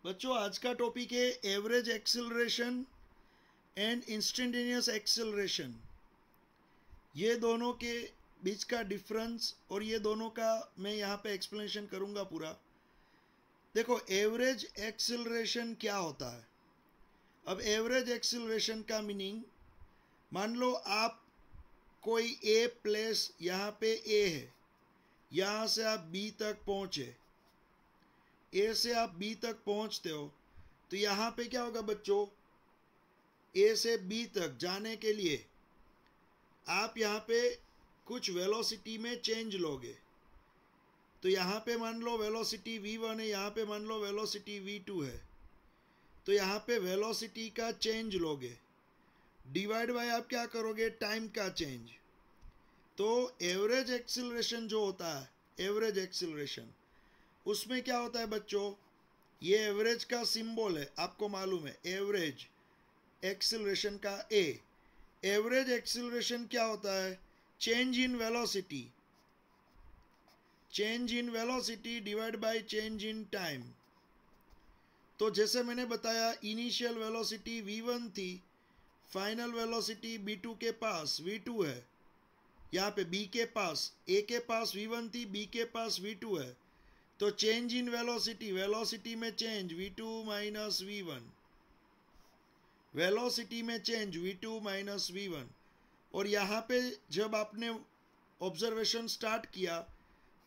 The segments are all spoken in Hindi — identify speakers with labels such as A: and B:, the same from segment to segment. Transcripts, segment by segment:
A: बच्चों आज का टॉपिक है average acceleration and instantaneous acceleration. ये दोनों के बीच का डिफरेंस और ये दोनों का मैं यहाँ पे एक्सप्लेनेशन करूँगा पूरा। देखो एवरेज एक्सेलरेशन क्या होता है। अब एवरेज एक्सेलरेशन का मीनिंग, मान लो आप कोई ए प्लेस यहाँ पे ए है, यहाँ से आप बी तक पहुँचे, ए से आप बी तक पहुँचते हो तो यहाँ पे क्या होगा बच्चों, ए से बी तक जाने के लिए आप यहाँ पे कुछ वेलोसिटी में चेंज लोगे। तो यहाँ पे मान लो वेलोसिटी v1 है, यहाँ पे मान लो वेलोसिटी v2 है, तो यहाँ पे वेलोसिटी का चेंज लोगे, डिवाइड बाय आप क्या करोगे, टाइम का चेंज। तो एवरेज एक्सेलरेशन जो होता है, एवरेज एक्सेलरेशन, उसमें क्या होता है बच्चों, ये एवरेज का सिंबल है, आपको मालूम है एवरेज एक्सेलरेशन का ए। एवरेज एक्सेलरेशन क्या होता है, change in velocity, change in velocity divide by change in time. तो जैसे मैंने बताया इनिशियल वेलोसिटी v1 थी, फाइनल वेलोसिटी b2 के पास v2 है, यहाँ पे b के पास, a के पास v1 थी, b के पास v2 है, तो चेंज इन वेलोसिटी, वेलोसिटी में change v2 minus v1, velocity में चेंज v2 माइनस v1। और यहाँ पे जब आपने ऑब्जर्वेशन स्टार्ट किया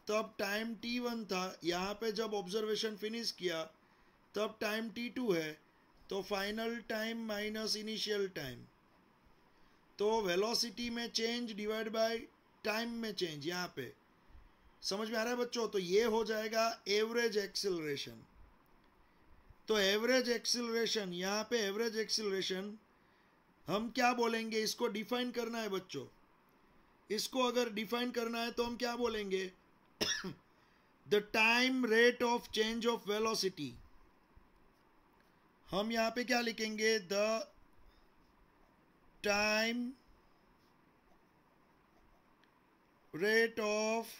A: तब टाइम t1 था, यहाँ पे जब ऑब्जर्वेशन फिनिश किया तब टाइम t2 है, तो final time minus initial time. तो वेलोसिटी में चेंज डिवाइड बाय टाइम में चेंज, यहाँ पे समझ में आ रहा है बच्चों। तो ये हो जाएगा एवरेज एक्सेलरेशन। तो एवरेज एक्सेलरेशन, यहाँ पे एवरेज एक्सेलरेशन हम क्या बोलेंगे, इसको डिफाइन करना है बच्चों। इसको अगर डिफाइन करना है तो हम क्या बोलेंगे, the time rate of change of velocity. हम यहाँ पे क्या लिखेंगे, the time rate of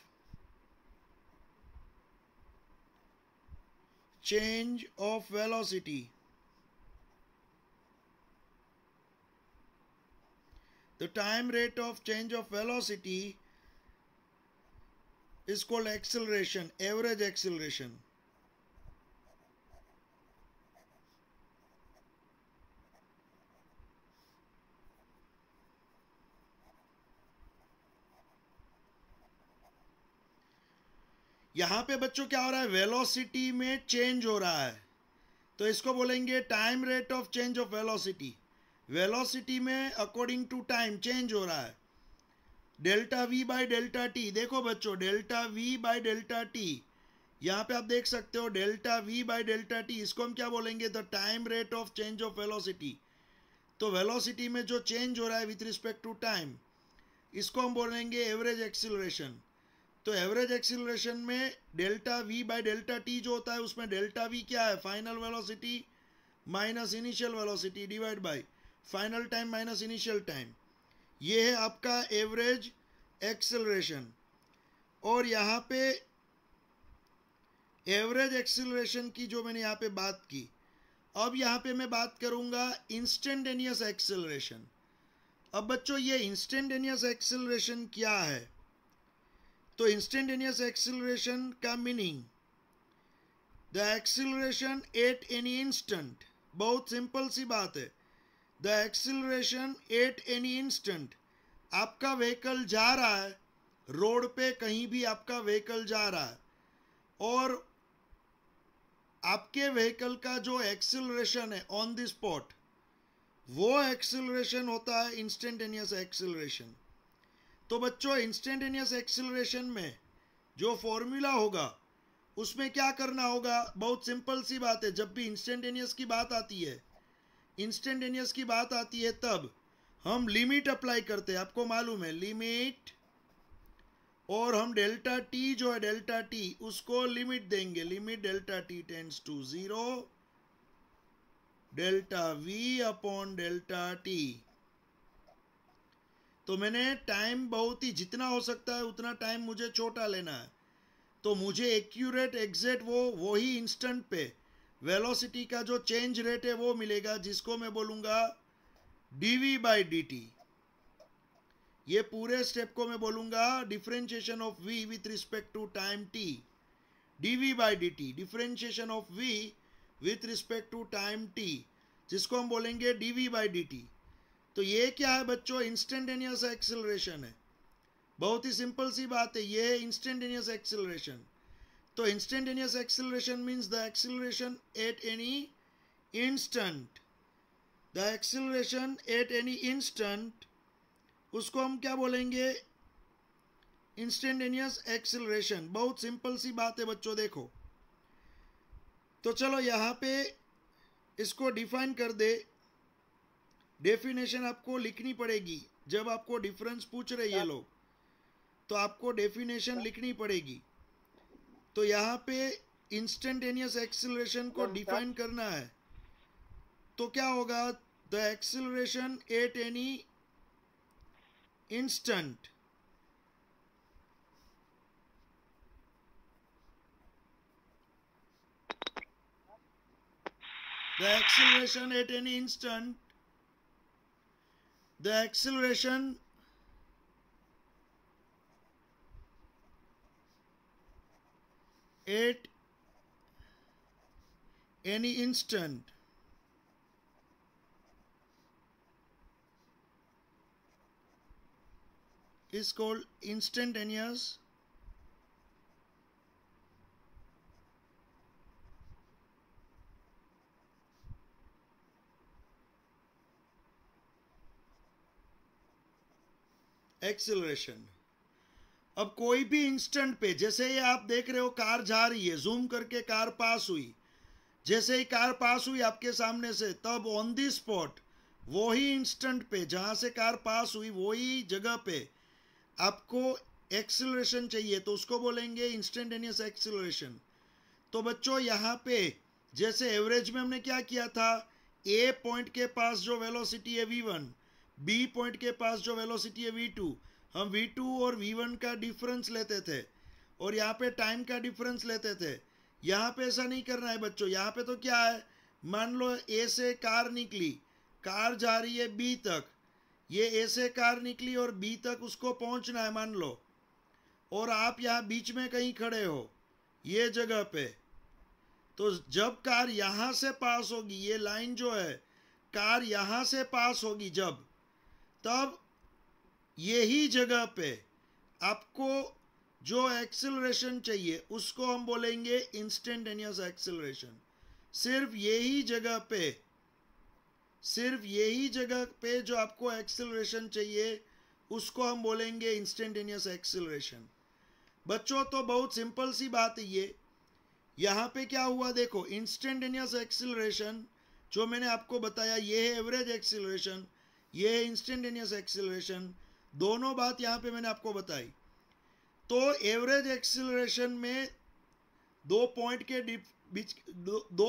A: change of velocity, the time rate of change of velocity is called acceleration, average acceleration। यहाँ पे बच्चों क्या हो रहा है, वेलोसिटी में चेंज हो रहा है, तो इसको बोलेंगे time rate of change of velocity. Velocity में अकॉर्डिंग टू टाइम चेंज हो रहा है, delta we by delta T. देखो बच्चों delta we by delta T, यहाँ पे आप देख सकते हो delta we by delta T, इसको हम क्या बोलेंगे, the time rate of change of velocity. तो वेलोसिटी में जो चेंज हो रहा है विथ रिस्पेक्ट टू टाइम, इसको हम बोलेंगे एवरेज एक्सीलरेशन। तो एवरेज एक्सीलरेशन में delta we by delta T जो होता है, उसमें डेल्टा वी क्या है, final velocity minus initial velocity divide by final time minus initial time. ये है आपका एवरेज एक्सीलरेशन। और यहाँ पे एवरेज एक्सीलरेशन की जो मैंने यहाँ पे बात की, अब यहाँ पे मैं बात करूँगा इंस्टेंटेनियस एक्सीलरेशन। अब बच्चों ये इंस्टेंटेनियस एक्सीलरेशन क्या है, तो इंस्टेंटेनियस एक्सीलरेशन का meaning, the acceleration at any instant. बहुत सिंपल सी बात है, the acceleration at any instant. आपका व्हीकल जा रहा है रोड पे, कहीं भी आपका व्हीकल जा रहा है, और आपके व्हीकल का जो एक्सीलरेशन है ऑन द स्पॉट, वो एक्सीलरेशन होता है इंस्टेंटेनियस एक्सीलरेशन। तो बच्चों इंस्टेंटेनियस एक्सीलरेशन में जो फॉर्मूला होगा उसमें क्या करना होगा, बहुत सिंपल सी बात है। जब भी इंस्टेंटेनियस की बात आती है, इंस्टेंटेनियस की बात आती है तब हम लिमिट अप्लाई करते हैं, आपको मालूम है लिमिट, और हम डेल्टा टी जो है डेल्टा टी, उसको लिमिट देंगे, limit delta T tends to 0, delta V upon delta T. तो मैंने टाइम बहुत ही जितना हो सकता है उतना टाइम मुझे छोटा लेना है, तो मुझे एक्यूरेट एग्जैक्ट वो ही इंस्टेंट पे वेलोसिटी का जो चेंज रेट है वो मिलेगा, जिसको मैं बोलूंगा dv/dt। ये पूरे स्टेप को मैं बोलूंगा differentiation of v with respect to time t। dv/dt differentiation of v with respect to time t, जिसको हम बोलेंगे dv/dt। तो ये क्या है बच्चों? इंस्टेंटेनियस एक्सेलरेशन है। बहुत ही सिंपल सी बात है, ये है इंस्टेंटेनियस एक्सेलरेशन। तो instantaneous acceleration means the acceleration at any instant. The acceleration at any instant, उसको हम क्या बोलेंगे? Instantaneous acceleration. बहुत सिंपल सी बात है बच्चों, देखो। तो चलो यहाँ पे इसको डिफाइन कर दे। डेफिनेशन आपको लिखनी पड़ेगी जब आपको डिफरेंस पूछ रहे ये लोग, तो आपको डेफिनेशन लिखनी पड़ेगी। तो यहाँ पे इंस्टेंटेनियस एक्सेलरेशन को डिफाइन करना है, तो क्या होगा? The acceleration at any instant, the acceleration at any instant, the acceleration at any instant is called instantaneous acceleration. अब कोई भी इंस्टेंट पे, जैसे ये आप देख रहे हो कार जा रही है, जूम करके कार पास हुई, जैसे ही कार पास हुई आपके सामने से, तब ऑन दी स्पॉट वही इंस्टेंट पे जहां से कार पास हुई वही जगह पे आपको एक्सेलरेशन चाहिए, तो उसको बोलेंगे इंस्टेंटेनियस एक्सेलरेशन। तो बच्चों यहाँ पे जैसे एवरेज में हमने क्या किया था, ए पॉइंट के पास जो वेलोसिटी है v1, बी पॉइंट के पास जो वेलोसिटी है v2, हम v2 और v1 का डिफरेंस लेते थे और यहाँ पे टाइम का डिफरेंस लेते थे। यहाँ पे ऐसा नहीं करना है बच्चों। यहाँ पे तो क्या है, मान लो ए से कार निकली, कार जा रही है बी तक, ये ए से कार निकली और बी तक उसको पहुंचना है मान लो, और आप यहाँ बीच में कहीं खड़े हो ये जगह पे। तो जब कार यहाँ से पास होगी, ये लाइन जो है कार यहाँ से पास होगी जब, तब यही जगह पे आपको जो एक्सेलरेशन चाहिए उसको हम बोलेंगे इंस्टेंटेनियस एक्सेलरेशन। सिर्फ यही जगह पे जो आपको एक्सेलरेशन चाहिए उसको हम बोलेंगे इंस्टेंटेनियस एक्सेलरेशन। बच्चों तो बहुत सिंपल सी बात है ये। यहाँ पे क्या हुआ देखो, इंस्टेंटेनियस एक्सेलरेशन जो मैंने आपको बताया, ये है एवरेज एक्सेलरेशन, ये है इंस्टेंटेनियस एक्सेलरेशन। दोनों बात यहाँ पे मैंने आपको बताई। तो एवरेज एक्सेलरेशन में दो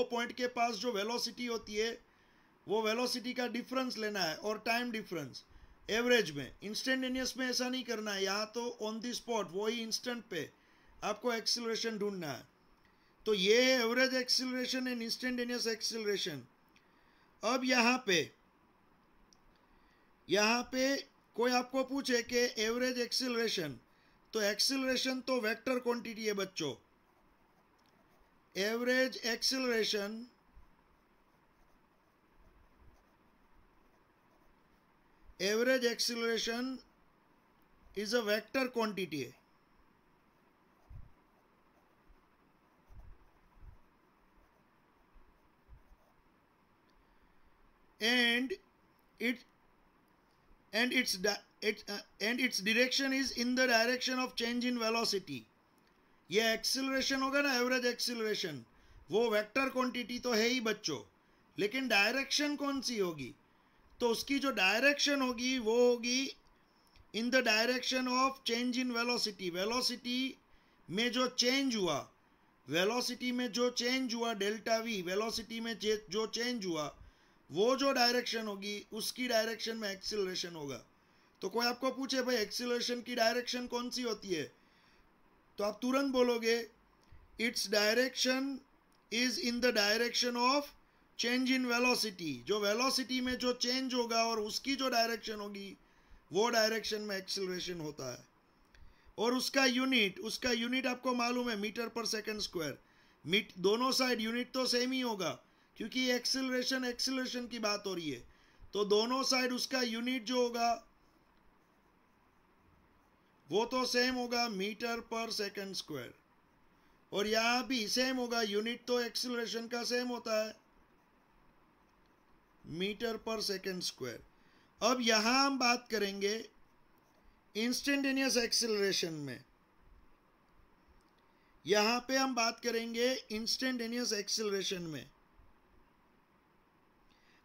A: पॉइंट के पास जो वेलोसिटी होती है वो वेलोसिटी का डिफरेंस लेना है और टाइम डिफरेंस एवरेज में। इंस्टेंटेनियस में ऐसा नहीं करना है, यहाँ तो ऑन द स्पॉट वही इंस्टेंट पे आपको एक्सेलरेशन ढूंढना है। तो ये है average acceleration and instantaneous acceleration. अब यहाँ पे कोई आपको पूछे कि एवरेज एक्सेलरेशन, तो एक्सेलरेशन तो वेक्टर क्वांटिटी है बच्चों। Average acceleration is a vector quantity है। and its direction is in the direction of change in velocity। ये एक्सेलरेशन होगा ना, एवरेज एक्सेलरेशन, वो वेक्टर क्वांटिटी तो है ही बच्चों, लेकिन डायरेक्शन कौन सी होगी? तो उसकी जो डायरेक्शन होगी वो होगी in the direction of change in velocity. Velocity में जो चेंज हुआ डेल्टा वी, वेलोसिटी में जो चेंज हुआ वो जो डायरेक्शन होगी उसकी डायरेक्शन में एक्सेलरेशन होगा। तो कोई आपको पूछे भाई एक्सेलरेशन की डायरेक्शन कौन सी होती है, तो आप तुरंत बोलोगे its direction is in the direction of change in velocity. जो वेलोसिटी में जो चेंज होगा और उसकी जो डायरेक्शन होगी वो डायरेक्शन में एक्सेलरेशन होता है। और उसका यूनिट आपको मालूम है मीटर पर सेकंड स्क्वायर। दोनों साइड यूनिट तो सेम ही होगा क्योंकि एक्सेलरेशन की बात हो रही है, तो दोनों साइड उसका यूनिट जो होगा वो तो सेम होगा मीटर पर सेकंड स्क्वायर। और यहां भी सेम होगा, यूनिट तो एक्सेलरेशन का सेम होता है मीटर पर सेकंड स्क्वायर। अब यहां हम बात करेंगे इंस्टेंटेनियस एक्सेलरेशन में। यहां पे हम बात करेंगे इंस्टेंटेनियस एक्सेलरेशन में।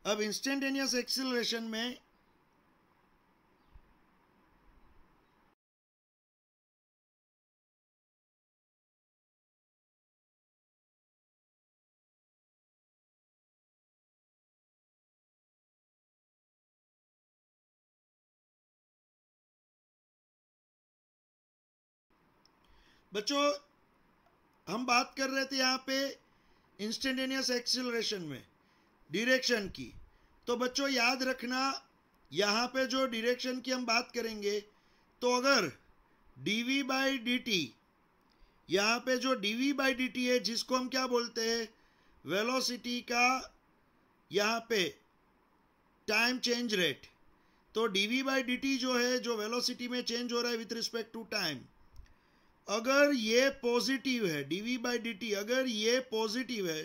A: अब इंस्टेंटेनियस एक्सेलरेशन में बच्चों हम बात कर रहे थे यहां पे इंस्टेंटेनियस एक्सेलरेशन में डायरेक्शन की। तो बच्चों याद रखना यहां पे जो डायरेक्शन की हम बात करेंगे, तो अगर dv बाई dt, यहां पे जो dv बाई dt है जिसको हम क्या बोलते हैं वेलोसिटी का यहां पे टाइम चेंज रेट, तो dv बाई dt जो है जो वेलोसिटी में चेंज हो रहा है विथ रिस्पेक्ट टू टाइम, अगर ये पॉजिटिव है dv बाई dt अगर ये पॉजिटिव है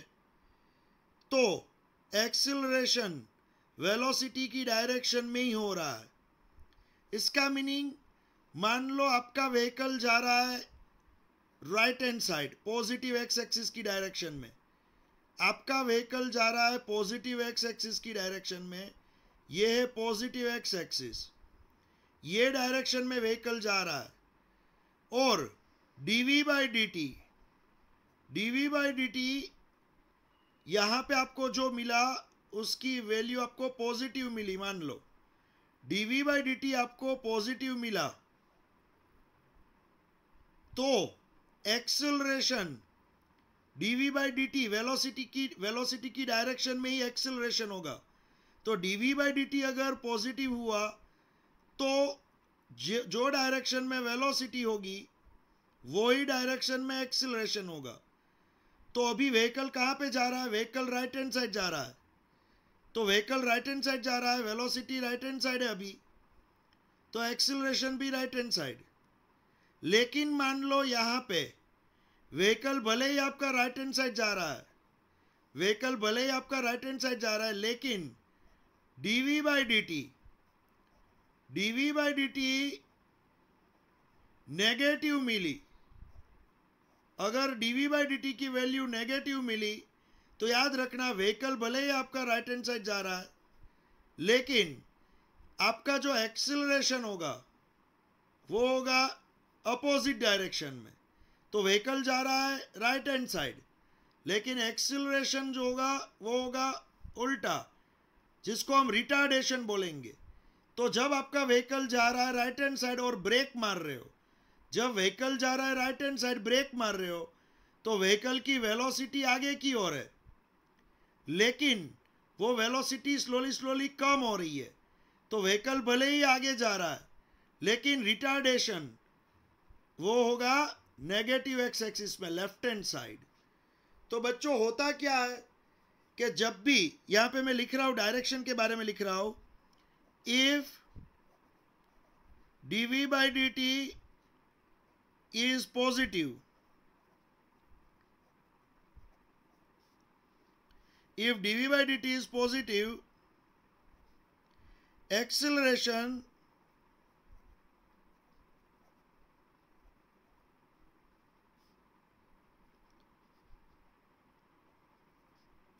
A: तो एक्सेलरेशन वेलोसिटी की डायरेक्शन में ही हो रहा है। इसका मीनिंग मान लो आपका व्हीकल जा रहा है right hand side positive x axis की डायरेक्शन में, आपका व्हीकल जा रहा है पॉजिटिव एक्स एक्सिस की डायरेक्शन में, ये है पॉजिटिव एक्स एक्सिस, ये डायरेक्शन में व्हीकल जा रहा है। और dv बाई dt यहां पे आपको जो मिला उसकी वैल्यू आपको पॉजिटिव मिली, मान लो dv बाई dt आपको पॉजिटिव मिला, तो acceleration dv by dt velocity की डायरेक्शन में ही एक्सेलरेशन होगा। तो dv बाई dt अगर पॉजिटिव हुआ तो जो डायरेक्शन में वेलोसिटी होगी वो ही डायरेक्शन में एक्सेलरेशन होगा। तो अभी व्हीकल कहां पे जा रहा है, व्हीकल राइट हैंड साइड जा रहा है, तो व्हीकल राइट हैंड साइड जा रहा है, वेलोसिटी राइट हैंड साइड है अभी, तो एक्सेलरेशन भी राइट हैंड साइड। लेकिन मान लो यहां पे व्हीकल भले ही आपका राइट हैंड साइड जा रहा है, व्हीकल भले ही आपका राइट हैंड साइड जा रहा है, लेकिन dv बाई dt नेगेटिव मिली। अगर dv बाई dt की वैल्यू नेगेटिव मिली तो याद रखना व्हीकल भले ही आपका राइट हैंड साइड जा रहा है, लेकिन आपका जो एक्सेलरेशन होगा वो होगा अपोजिट डायरेक्शन में। तो व्हीकल जा रहा है राइट हैंड साइड, लेकिन एक्सेलरेशन जो होगा वो होगा उल्टा, जिसको हम रिटार्डेशन बोलेंगे। तो जब आपका व्हीकल जा रहा है राइट हैंड साइड और ब्रेक मार रहे हो, जब व्हीकल जा रहा है राइट हैंड साइड ब्रेक मार रहे हो, तो व्हीकल की वेलोसिटी आगे की ओर है, लेकिन वो वेलोसिटी स्लोली कम हो रही है। तो व्हीकल भले ही आगे जा रहा है, लेकिन रिटार्डेशन वो होगा नेगेटिव एक्स एक्सिस में लेफ्ट हैंड साइड। तो बच्चों होता क्या है कि जब भी यहां पे मैं लिख रहा हूं डायरेक्शन के बारे में लिख रहा हूं, if dv by dt is positive, if dv by dt is positive, acceleration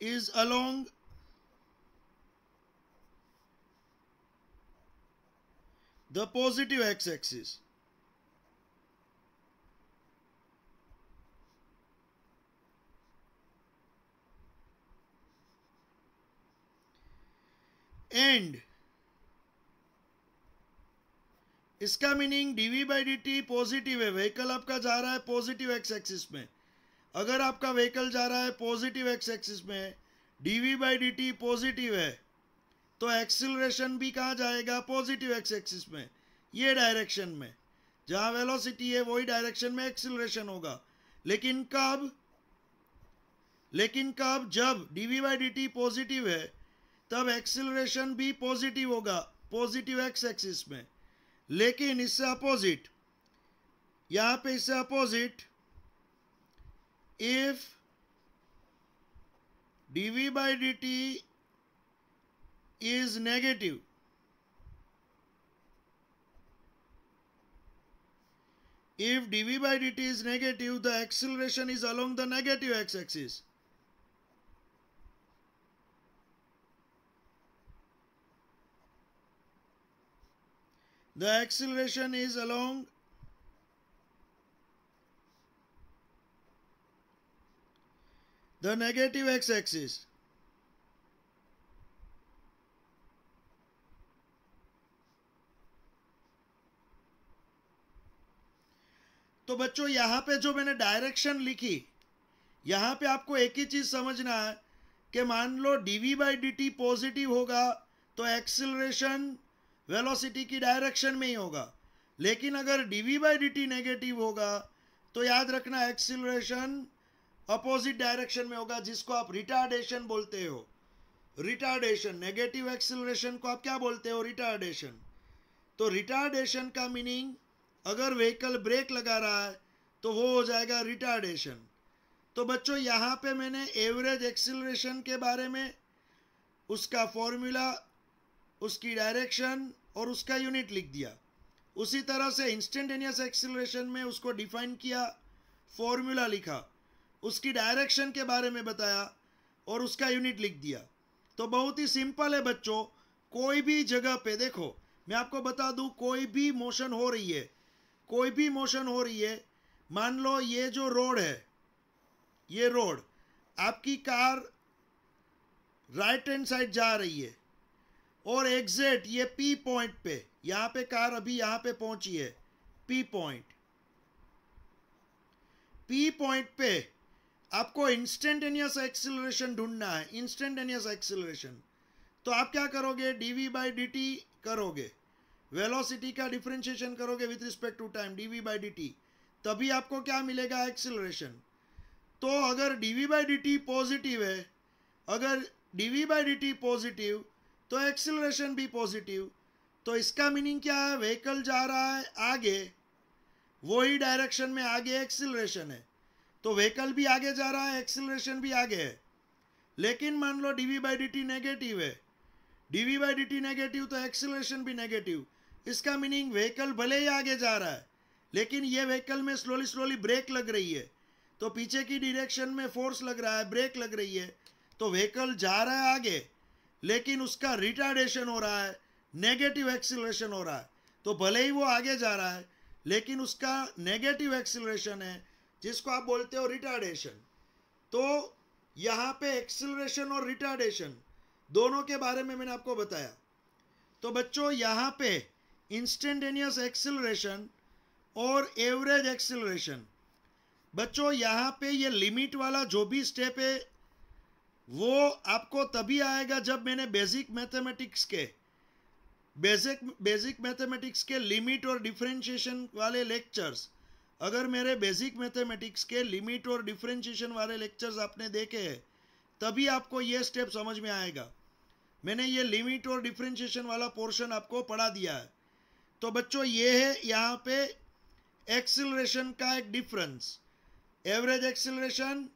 A: is along the positive x-axis. And इसका meaning dv by dt positive है, व्हीकल आपका जा रहा है पॉजिटिव एक्स एक्सिस में, अगर आपका व्हीकल जा रहा है पॉजिटिव एक्स एक्सिस में, dv/dt पॉजिटिव है, तो एक्सिलरेशन भी कहाँ जाएगा? पॉजिटिव एक्स एक्सिस में, ये डायरेक्शन में। जहाँ वेलोसिटी है वही डायरेक्शन में एक्सिलरेशन होगा। लेकिन कब? जब dv/dt पॉजिटिव है तब एक्सिलरेशन भी पॉजिटिव होगा, पॉजिटिव एक्स एक्सिस में। लेकिन इससे अपोजिट, यहां पे इससे opposite, if dv/dt is negative, if dv/dt is negative, the acceleration is along the negative x-axis. The acceleration is along the negative x-axis. तो बच्चों यहां पे जो मैंने डायरेक्शन लिखी, यहां पे आपको एक ही चीज समझना है कि मान लो dv/dt पॉजिटिव होगा तो एक्सिलरेशन वेलोसिटी की डायरेक्शन में ही होगा। लेकिन अगर dv/dt नेगेटिव होगा तो याद रखना एक्सिलरेशन अपोजिट डायरेक्शन में होगा, जिसको आप रिटार्डेशन बोलते हो। रिटार्डेशन, नेगेटिव एक्सिलरेशन को आप क्या बोलते हो? रिटार्डेशन। तो रिटार्डेशन का मीनिंग, अगर व्हीकल ब्रेक लगा रहा है तो वो हो जाएगा रिटार्डेशन। तो बच्चों यहाँ पे मैंने एवरेज एक्सिलरेशन के बारे में, उसका फॉर्मूला, उसकी डायरेक्शन और उसका यूनिट लिख दिया। उसी तरह से इंस्टेंटेनियस एक्सिलरेशन में उसको डिफाइन किया, फॉर्मूला लिखा, उसकी डायरेक्शन के बारे में बताया और उसका यूनिट लिख दिया। तो बहुत ही सिंपल है बच्चों। कोई भी जगह पे देखो, मैं आपको बता दूं, कोई भी मोशन हो रही है, कोई भी मोशन हो रही है, मान लो ये जो रोड है, ये रोड, आपकी कार राइट हैंड साइड जा रही है और एग्जैक्ट ये पी पॉइंट पे, यहां पे कार अभी यहां पे पहुंची है, पी पॉइंट पे आपको इंस्टेंटेनियस एक्सिलरेशन ढूंढना है, इंस्टेंटेनियस एक्सिलरेशन। तो आप क्या करोगे? dv/dt करोगे, वेलोसिटी का डिफरेंशिएशन करोगे with respect to time, dv/dt, तभी आपको क्या मिलेगा? एक्सिलरेशन। तो अगर dv/dt पॉजिटिव है, अगर dv/dt पॉजिटिव तो एक्सिलरेशन भी पॉजिटिव। तो इसका मीनिंग क्या है? व्हीकल जा रहा है आगे, वही डायरेक्शन में आगे एक्सिलरेशन है। तो व्हीकल भी आगे जा रहा है, एक्सिलरेशन भी आगे है। लेकिन मान लो dv/dt नेगेटिव है, dv/dt नेगेटिव तो एक्सिलरेशन भी नेगेटिव। इसका मीनिंग व्हीकल भले ही आगे जा रहा है, लेकिन ये व्हीकल में स्लोली ब्रेक लग रही है, तो पीछे की डायरेक्शन में फोर्स लग रहा है, ब्रेक लग रही है, तो व्हीकल जा रहा है आगे, लेकिन उसका रिटार्डेशन हो रहा है, नेगेटिव एक्सिलरेशन हो रहा है। तो भले ही वो आगे जा रहा है, लेकिन उसका नेगेटिव एक्सिलरेशन है, जिसको आप बोलते हो रिटार्डेशन। तो यहाँ पे एक्सिलरेशन और रिटार्डेशन दोनों के बारे में मैंने आपको बताया। तो बच्चों यहाँ पे इंस्टेंटेनियस एक्सिलरेशन और एवरेज एक्सिलरेशन, बच्चों यहाँ पे ये लिमिट वाला जो भी स्टेप है वो आपको तभी आएगा जब मैंने बेसिक मैथमेटिक्स के लिमिट और डिफरेंशिएशन वाले लेक्चर्स, अगर मेरे बेसिक मैथमेटिक्स के लिमिट और डिफरेंशिएशन वाले लेक्चर्स आपने देखे हैं तभी आपको ये स्टेप समझ में आएगा। मैंने ये लिमिट और डिफरेंशिएशन वाला पोर्शन आपको पढ़ा दिया है। तो बच्चों ये है यहाँ पे एक्सिलरेशन का एक डिफरेंस, एवरेज एक्सिलरेशन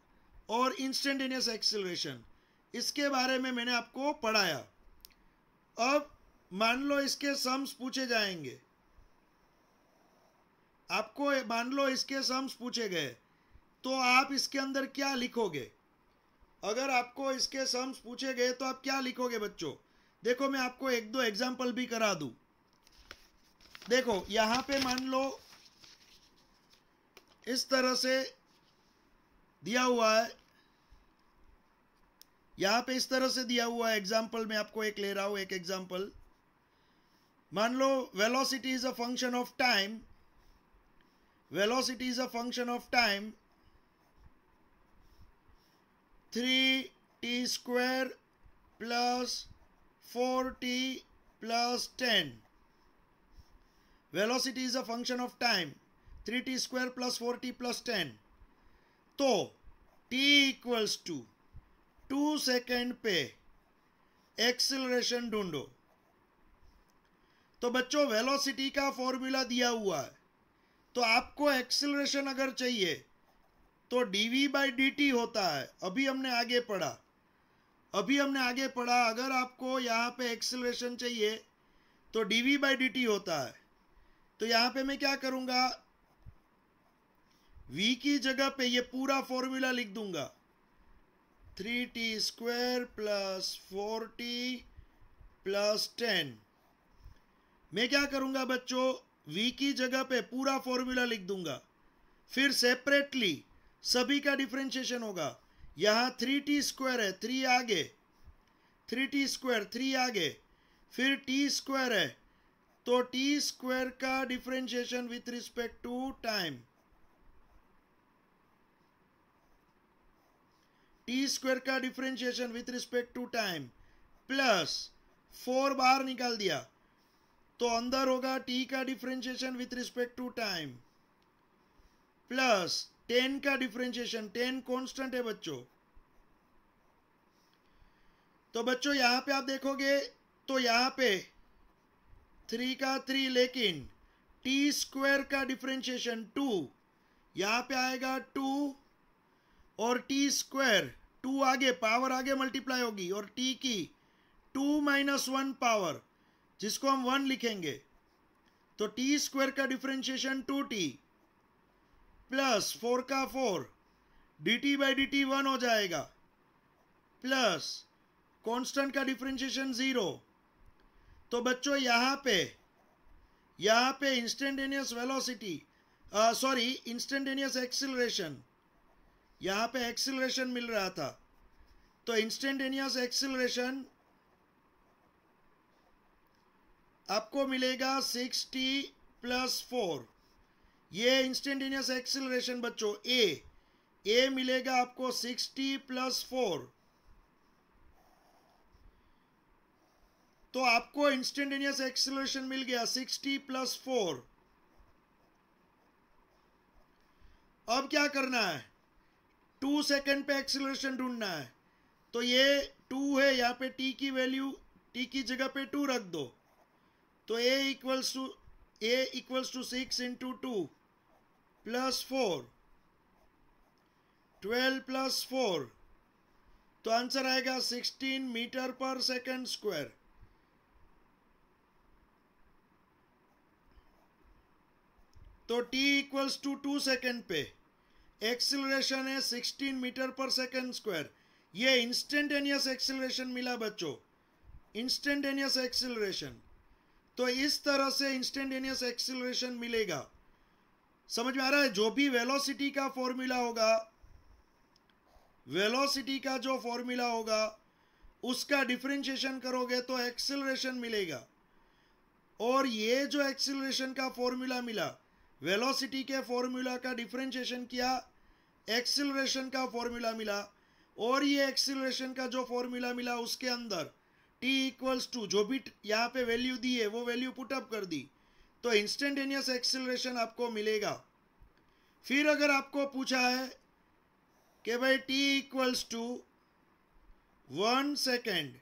A: और इंस्टेंटेनियस एक्सिलरेशन, इसके बारे में मैंने आपको पढ़ाया। अब मान लो इसके सम्स पूछे जाएंगे, आपको मान लो इसके सम्स पूछे गए, तो आप इसके अंदर क्या लिखोगे? अगर आपको इसके सम्स पूछे गए तो आप क्या लिखोगे बच्चों? देखो मैं आपको एक दो एग्जांपल भी करा दूं। देखो यहां पे मान लो इस तरह से दिया हुआ है, यहां पे इस तरह से दिया हुआ है एग्जांपल, मैं आपको एक ले रहा हूं, एक एग्जांपल। मान लो velocity is a function of time, velocity is a function of time 3t² plus 4t plus 10. Velocity is a function of time. 3t² plus 4t plus 10. तो t इक्वल्स टू 2 सेकेंड पे एक्सिलरेशन ढूंढो। तो बच्चों वेलोसिटी का फॉर्मूला दिया हुआ है, तो आपको एक्सिलरेशन अगर चाहिए तो dv/dt होता है। अभी हमने आगे पढ़ा अगर आपको यहाँ पे एक्सिलरेशन चाहिए तो dv/dt होता है। तो यहाँ पे मैं क्या करूँगा, v की जगह पे ये पूरा फॉर्मूला लिख दूंगा, 3t² plus 4t plus 10। मैं क्या करूंगा बच्चों, v की जगह पे पूरा फॉर्मूला लिख दूंगा, फिर सेपरेटली सभी का डिफरेंशिएशन होगा। यहां 3t² है, 3 आगे, 3t², 3 आगे, फिर t² है, तो t² का differentiation with respect to time, t² का differentiation with respect to time plus 4 बाहर निकाल दिया तो अंदर होगा t का differentiation with respect to time plus 10 का डिफरेंशिएशन, 10 कांस्टेंट है बच्चों। तो बच्चों यहां पे आप देखोगे तो यहां पे 3 का 3, लेकिन t² का डिफरेंशिएशन 2, यहां पे आएगा 2 और t², 2 आगे, पावर आगे मल्टीप्लाई होगी और t की 2 - 1 पावर, जिसको हम 1 लिखेंगे, तो t² का डिफरेंशिएशन 2t प्लस 4 का 4, dt/dt 1 हो जाएगा, प्लस कांस्टेंट का डिफरेंशिएशन 0। तो बच्चों यहाँ पे इंस्टेंटेनियस वेलोसिटी, इंस्टेंटेनियस एक्सिलरेशन, यहाँ पे एक्सिलरेशन मिल रहा था, तो इंस्टेंटेनियस एक्सिलरेशन आपको मिलेगा 6t plus 4। ये इंस्टेंटेनियस एक्सिलरेशन बच्चों ए मिलेगा आपको 6t plus 4। तो आपको इंस्टेंटेनियस एक्सिलरेशन मिल गया 6t plus 4। अब क्या करना है, 2 सेकेंड पे एक्सिलरेशन ढूंढना है। तो ये 2 है, यहाँ पे t की वैल्यू, t की जगह पे 2 रख दो, तो a equals to 6 into 2 plus 4, 12 plus 4, तो आंसर आएगा 16 मीटर पर सेकेंड स्क्वायर। तो t इक्वल्स टू 2 सेकेंड पे एक्सिलरेशन है 16 मीटर पर सेकेंड स्क्वायर। ये इंस्टेंटेनियस एक्सिलरेशन मिला बच्चों, इंस्टेंटेनियस एक्सिलरेशन। तो इस तरह से इंस्टेंटेनियस एक्सिलरेशन मिलेगा। समझ में आ रहा है? जो भी वेलोसिटी का फॉर्मूला होगा, वेलोसिटी का जो फॉर्मूला होगा उसका डिफरेंशिएशन करोगे तो एक्सिलरेशन मिलेगा। और ये जो एक्सिलरेशन का फॉर्मूला मिला, वेलोसिटी के फॉर्मूला का डिफरेंशिएशन किया, एक्सिलरेशन का फॉर्मूला मिला, और ये एक्सिलरेशन का जो फॉर्मूला मिला उसके अंदर t इक्वल्स टू जो भी यहाँ पे वैल्यू दी है वो वैल्यू पुटअप कर दी, तो इंस्टेंटेनियस एक्सिलरेशन आपको मिलेगा। फिर अगर आपको पूछा है कि भाई t equals to 1 second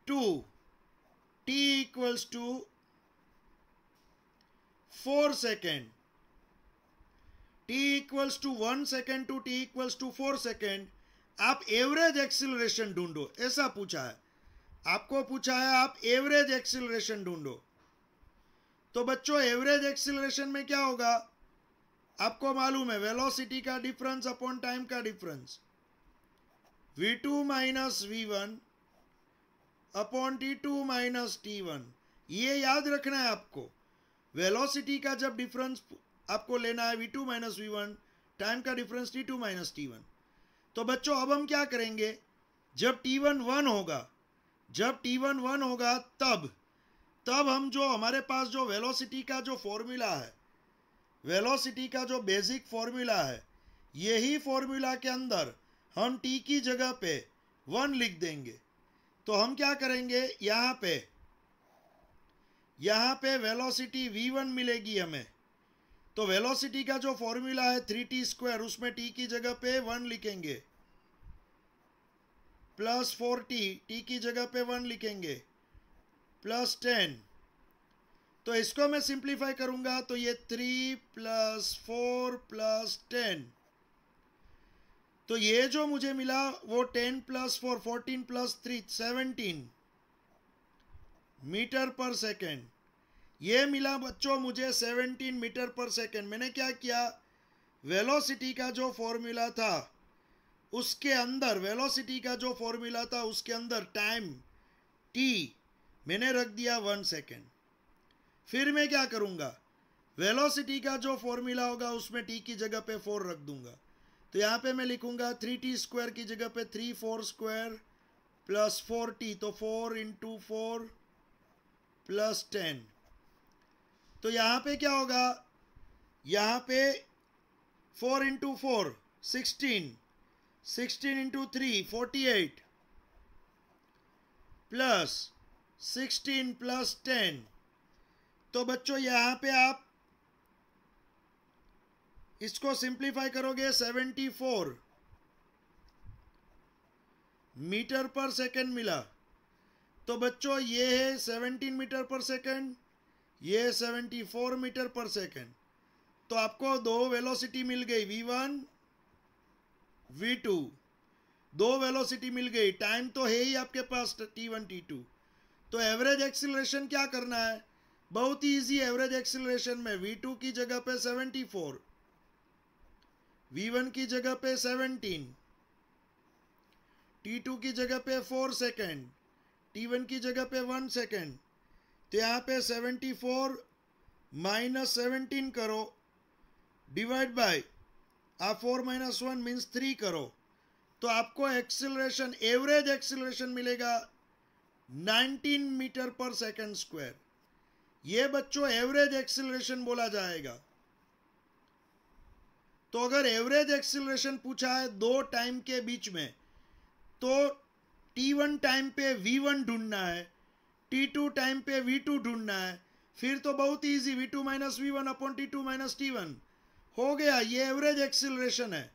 A: to t equals to 4 second, t equals to 1 second to t equals to 4 second, आप एवरेज एक्सिलरेशन ढूंढो, ऐसा पूछा है। आपको पूछा है आप एवरेज एक्सिलरेशन ढूंढो। तो बच्चों एवरेज एक्सिलरेशन में क्या होगा, आपको मालूम है वेलोसिटी का डिफरेंस अपॉन टाइम का difference, v2 minus v1 upon t2 minus t1। ये याद रखना है आपको। वेलोसिटी का जब डिफरेंस आपको लेना है v2 माइनस v1, टाइम का डिफरेंस t2 माइनस t1। तो बच्चों अब हम क्या करेंगे, जब t1 1 होगा, जब t1 1 होगा तब हम जो हमारे पास जो वेलोसिटी का जो फॉर्मूला है, वेलोसिटी का जो बेसिक फॉर्मूला है, यही फॉर्मूला के अंदर हम t की जगह पे 1 लिख देंगे। तो हम क्या करेंगे, यहाँ पे वेलोसिटी v1 मिलेगी हमें। तो वेलोसिटी का जो फॉर्मूला है 3t², उसमें t की जगह पे 1 लिखेंगे, प्लस 4t, t की जगह पे 1 लिखेंगे, प्लस 10। तो इसको मैं सिंप्लीफाई करूंगा तो ये 3 + 4 + 10, तो ये जो मुझे मिला वो 10 + 4 14 + 3 17 मीटर पर सेकेंड। ये मिला बच्चों मुझे 17 मीटर पर सेकेंड। मैंने क्या किया, वेलोसिटी का जो फॉर्मूला था उसके अंदर, टाइम t मैंने रख दिया 1 सेकेंड। फिर मैं क्या करूंगा, वेलोसिटी का जो फॉर्मूला होगा उसमें t की जगह पे 4 रख दूंगा। तो यहाँ पे मैं लिखूंगा 3t² की जगह पे 3 4² + 4t, तो 4 × 4 + 10। तो यहाँ पे क्या होगा, यहाँ पे 4 × 4 16, 16 × 3 48 प्लस 16 + 10। तो बच्चों यहाँ पे आप इसको सिंप्लीफाई करोगे 74 मीटर पर सेकेंड मिला। तो बच्चों ये है 17 मीटर पर सेकेंड, ये 74 मीटर पर सेकेंड। तो आपको दो वेलोसिटी मिल गई, v1 v2, दो वेलोसिटी मिल गई। टाइम तो है ही आपके पास t1 t2। तो एवरेज एक्सीलरेशन क्या करना है, बहुत ही इजी। एवरेज एक्सीलरेशन में v2 की जगह पे 74, v1 की जगह पे 17, t2 की जगह पे 4 सेकेंड, t1 की जगह पे 1 सेकेंड। तो यहाँ पे 74 - 17 करो, डिवाइड बाय आप 4 - 1 मीन्स 3 करो, तो आपको एक्सीलरेशन, एवरेज एक्सीलरेशन मिलेगा 19 मीटर पर सेकेंड स्क्वायर। ये बच्चों एवरेज एक्सीलरेशन बोला जाएगा। तो अगर एवरेज एक्सीलरेशन पूछा है दो टाइम के बीच में, तो t1 टाइम पे v1 ढूंढना है, t2 टाइम पे v2 ढूंढना है। फिर तो बहुत easy, v2 - v1 upon t2 - t1 हो गया। ये एवरेज एक्सीलरेशन है,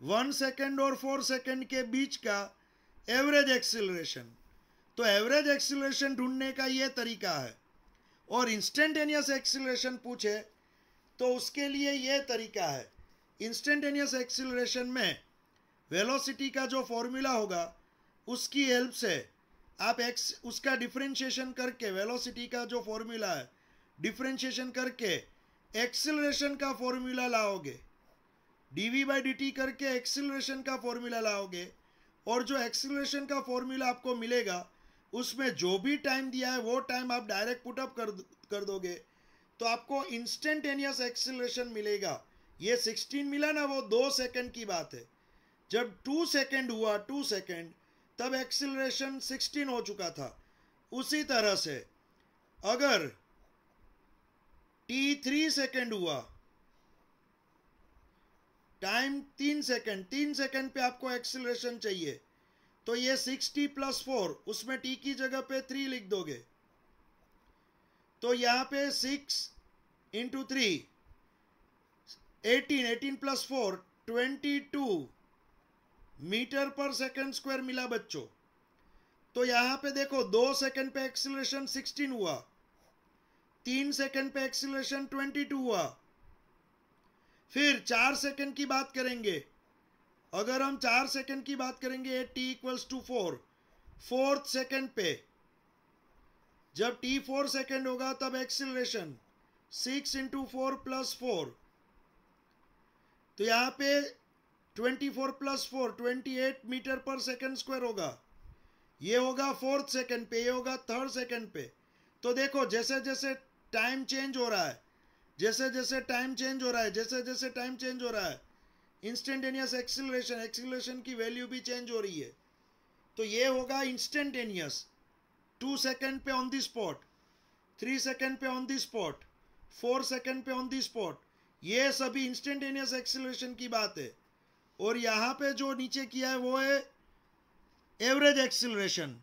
A: 1 सेकेंड और 4 सेकेंड के बीच का एवरेज एक्सीलरेशन। तो एवरेज एक्सीलरेशन ढूंढने का ये तरीका है। और इंस्टेंटेनियस एक्सीलरेशन पूछे तो उसके लिए ये तरीका है। इंस्टेंटेनियस एक्सीलरेशन में वेलोसिटी का जो फॉर्मूला होगा उसकी हेल्प से आप उसका डिफरेंशिएशन करके, वेलोसिटी का जो फॉर्मूला है डिफरेंशिएशन करके एक्सीलरेशन का फॉर्मूला लाओगे, dv/dt करके एक्सीलरेशन का फॉर्मूला लाओगे, और जो एक्सीलरेशन का फॉर्मूला आपको मिलेगा उसमें जो भी टाइम दिया है वो टाइम आप डायरेक्ट पुटअप कर दोगे, तो आपको इंस्टेंटेनियस एक्सीलरेशन मिलेगा। ये 16 मिला ना, वो 2 सेकेंड की बात है। जब 2 सेकेंड हुआ, 2 सेकेंड, तब एक्सीलरेशन 16 हो चुका था। उसी तरह से अगर t3 सेकेंड हुआ, टाइम 3 सेकेंड, 3 सेकेंड पे आपको एक्सीलरेशन चाहिए, तो ये 60 + 4, उसमें t की जगह पे 3 लिख दोगे। तो यहाँ पे 6 × 3 18, 18 + 4 22 मीटर पर सेकेंड स्क्वायर मिला बच्चों। तो यहाँ पे देखो 2 सेकेंड पे एक्सीलरेशन 16 हुआ, 3 सेकेंड पे एक्सीलरेशन 22 हुआ। फिर 4 सेकेंड की बात करेंगे, अगर हम 4 सेकेंड की बात करेंगे, t = 4, 4 सेकेंड पे जब t 4 सेकेंड होगा तब एक्सीलरेशन 6 × 4 + 4, तो यहाँ पे 24 + 4 28 मीटर पर सेकेंड स्क्वायर होगा। ये होगा 4th सेकेंड पे, ये होगा 3rd सेकेंड पे। तो देखो जैसे जैसे टाइम चेंज हो रहा है, जैसे जैसे टाइम चेंज हो रहा है, जैसे जैसे टाइम चेंज हो रहा है, इंस्टेंटेनियस एक्सीलरेशन की वैल्यू भी चेंज हो रही है। तो ये होगा इंस्टेंटेनियस, 2 सेकेंड पे ऑन द स्पॉट, 3 सेकेंड पे ऑन द स्पॉट, 4 सेकेंड पे ऑन द स्पॉट। ये सभी इंस्टेंटेनियस एक्सीलरेशन की बात है। और यहाँ पे जो नीचे किया है वो है एवरेज एक्सिलरेशन।